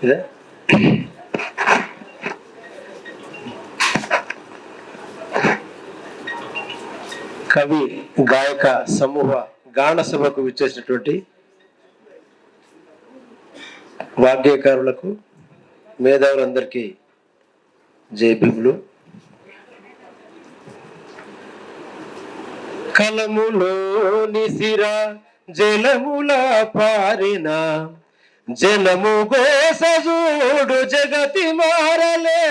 ఇదే కవి గాయక సమూహ గాన సభకు విచ్చేసినటువంటి వాగ్గేయకారులకు మేధావులందరికీ జైబీములు. కలములోని సిరా జలముల పారిన జలము గోసజూడు జగతి మారలే.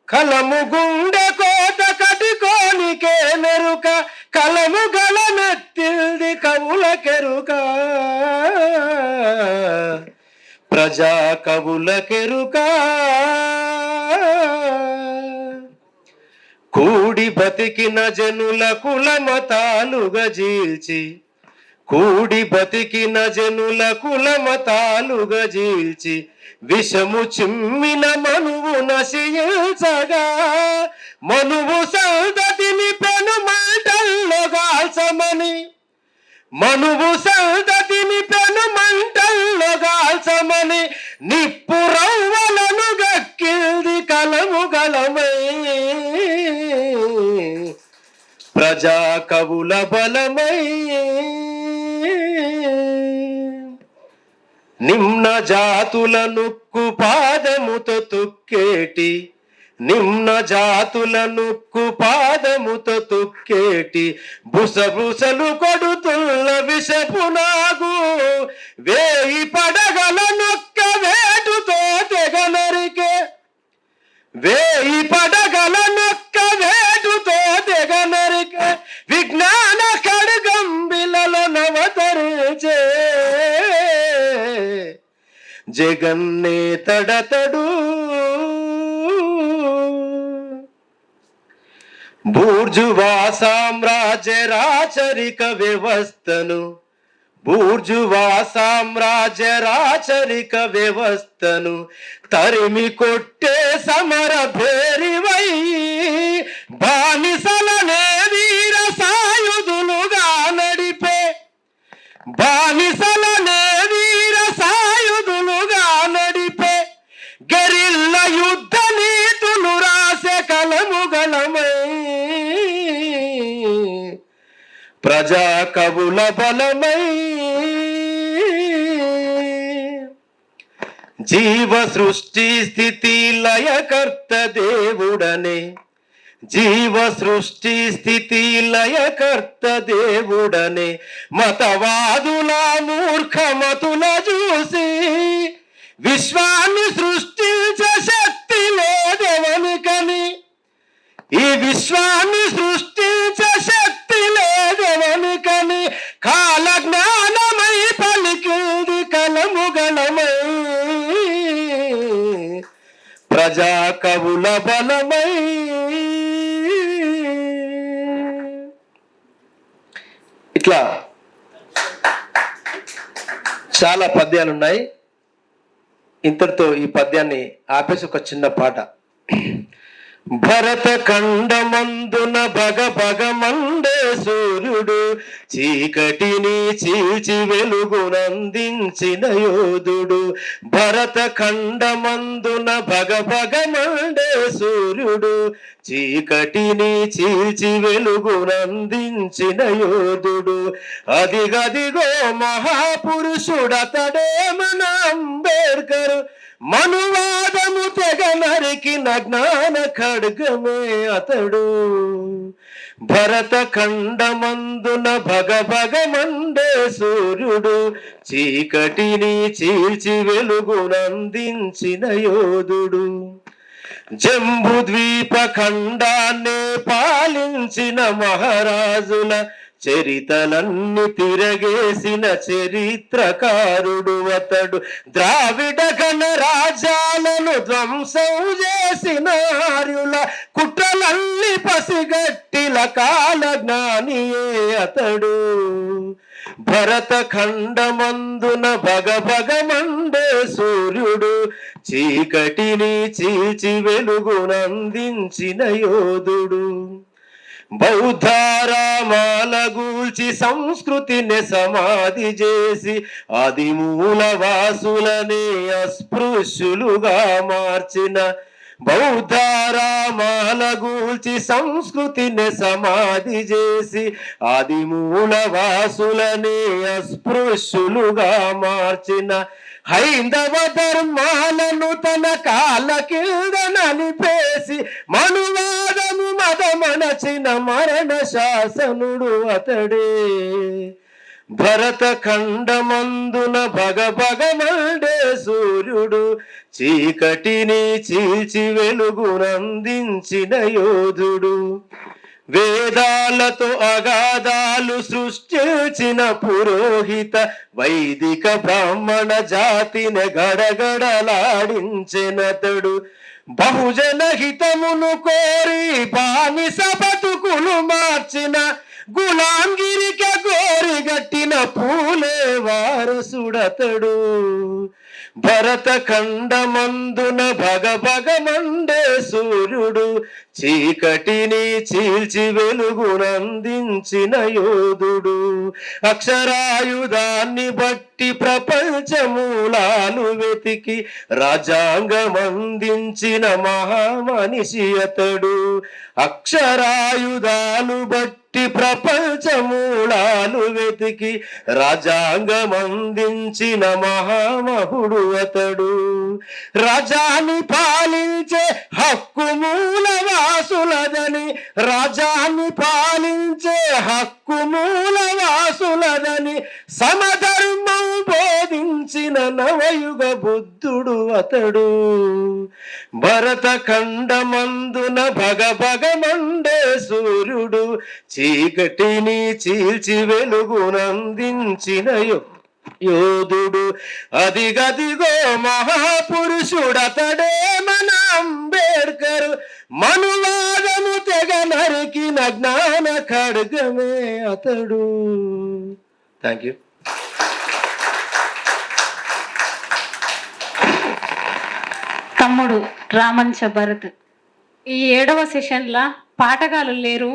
కలము గుండె కోట కటికోనికే నెరుక కలము గలమెత్తిల్ది కవుల కెరుక ప్రజా కవుల కెరుక. కూడి బతికిన జనుల కుల మతాలుగా జీల్చి కూడి బతికిన జనుల కుల మతాలుగా జీల్చి విషము చిమ్మిన మనువు నశించగా మనువు సంతతిని పెను మంటల్లో గాల్చమని మనువు సంతతిని పెను మంటల్లో గాల్చమని నిప్పు రవ్వలను గక్కిల్ది కలము గలమై ప్రజా కవుల బలమై. నిమ్న జాతుల నుక్కు పాదముతో తొక్కేటి నిమ్న జాతుల నుక్కు పాదముతో తొక్కేటి బుసబుసలు కొడుతున్న విషపు నాగు వేయి పడగల నొక్క వేటుతో తెగనరికే వేయి పడగల నొక్క వేటుతో తెగనరికే విజ్ఞాన ఖడ్గంబిలలో నవతరించే జగన్నే తడతడు. బూర్జువా సామ్రాజ్య రాచరిక వ్యవస్థను బూర్జువా సామ్రాజ్య రాచరిక వ్యవస్థను తరిమి కొట్టే సమర భేరివై బానిసలనే వీర సాయుధులుగా నడిపే బానిసలనే వీర సాయుధులుగా నడిపే గెరిల్ల యుద్ధ నీతులు రాసే కలము గలమై ప్రజా కవుల బలమై. జీవ సృష్టి స్థితి లయకర్త దేవుడనే జీవ సృష్టి స్థితి లయకర్త దేవుడనే మతవాదుల మూర్ఖమతుల చూసి విశ్వాన్ని సృష్టించే శక్తి లేదెవనికని ఈ విశ్వాన్ని సృష్టించే శక్తి లేదెవనికని కాల జ్ఞానమై పలికింది కలము గలమై ప్రజా కవుల బలమై. ఇట్లా చాలా పద్యాలు ఉన్నాయి. ఇంతటితో ఈ పద్యాన్ని ఆపేసి ఒక చిన్న పాట. భరత ఖండమందున భగ భగ మండే సూర్యుడు చీకటిని చీల్చి వెలుగునందించిన యోధుడు. భరత ఖండమందున భగ భగ మండే సూర్యుడు చీకటిని చీల్చి వెలుగునందించిన యోధుడు. అదిగదిగో మహాపురుషుడతడే మన అంబేద్కర్ మనువాదము తెగ నరికిన జ్ఞాన ఖడ్గమే అతడు. భరత ఖండమందున భగ భగ మండే సూర్యుడు చీకటిని చీల్చి వెలుగునందించిన యోధుడు. జంబు ద్వీప ఖండాన్ని పాలించిన మహారాజుల చరితలన్నీ తిరగేసిన చరిత్రకారుడు అతడు. ద్రావిడ గణ రాజ్యాలను ధ్వంసం చేసిన ఆర్యుల కుట్రలన్నీ పసిగట్టిల కాల జ్ఞానియే అతడు. భరత ఖండమందున భగ భగ మండే సూర్యుడు చీకటిని చీల్చి వెలుగునందించిన యోధుడు. బౌద్ధారామాల గూల్చి సంస్కృతిని సమాధి చేసి ఆది మూలవాసులనే అస్పృశ్యులుగా మార్చిన బౌద్ధారామాల గూల్చి సంస్కృతిని సమాధి చేసి ఆది మూలవాసులనే అస్పృశ్యులుగా మార్చిన హైందవ ధర్మాలను తన కాళ్ళ కింద నలిపేసి మనువాదము మదమనచిన మరణ శాసనుడు అతడే. భరత ఖండమందున భగభగమండే సూర్యుడు చీకటిని చీల్చి వెలుగునందించిన యోధుడు. వేదాలతో అగాధాలు సృష్టించిన పురోహిత వైదిక బ్రాహ్మణ జాతిని గడగడలాడించెనతడు. బహుజన హితమును కోరి బానిస బతుకులు మార్చిన గులాంగిరిక గోరిగట్టిన పూలే వారసుడతడు. భరత ఖండమందున భగభగమండే సూర్యుడు చీకటిని చీల్చి వెలుగునందించిన యోధుడు. అక్షరాయుధాన్ని బట్టి ప్రపంచమూలాలు వెతికి రాజ్యాంగమందించిన మహామనిషి అతడు. అక్షరాయుధాలు బట్టి ప్రపంచమూలాలు వెతికి రాజ్యాంగమందించిన మహామహుడు అతడు. రాజాని పాలించే హక్కు మూలవాసులదని, రాజాని పాలించే హక్కు మూలవాసులదని సమధర్మం బోధించిన నవయుగ బుద్ధుడు అతడు. భరత ఖండమందున భగభగమండే సూర్యుడు చీకటిని చీల్చి వెలుగునందించిన యోధుడు. అదిగదిగో మహాపురుషుడతడే మన అంబేడ్కర్. మనువాదము తెగ నరికిన జ్ఞాన ఖడ్గమే అతడు. Thank you. తమ్ముడు రామంచ భరత్. ఈ 7వ సెషన్లో పాటగాలు లేరు,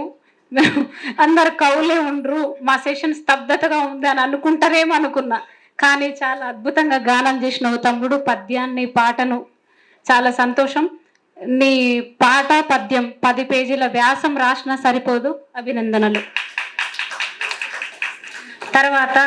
అందరు కవులే ఉండరు, మా సెషన్ స్తబ్దతగా ఉంది అని అనుకుంటారేమో అనుకున్నా. కానీ చాలా అద్భుతంగా గానం చేసినావు తమ్ముడు, పద్యాన్ని పాటను. చాలా సంతోషం. నీ పాట పద్యం 10 పేజీల వ్యాసం రాసినా సరిపోదు. అభినందనలు. తర్వాత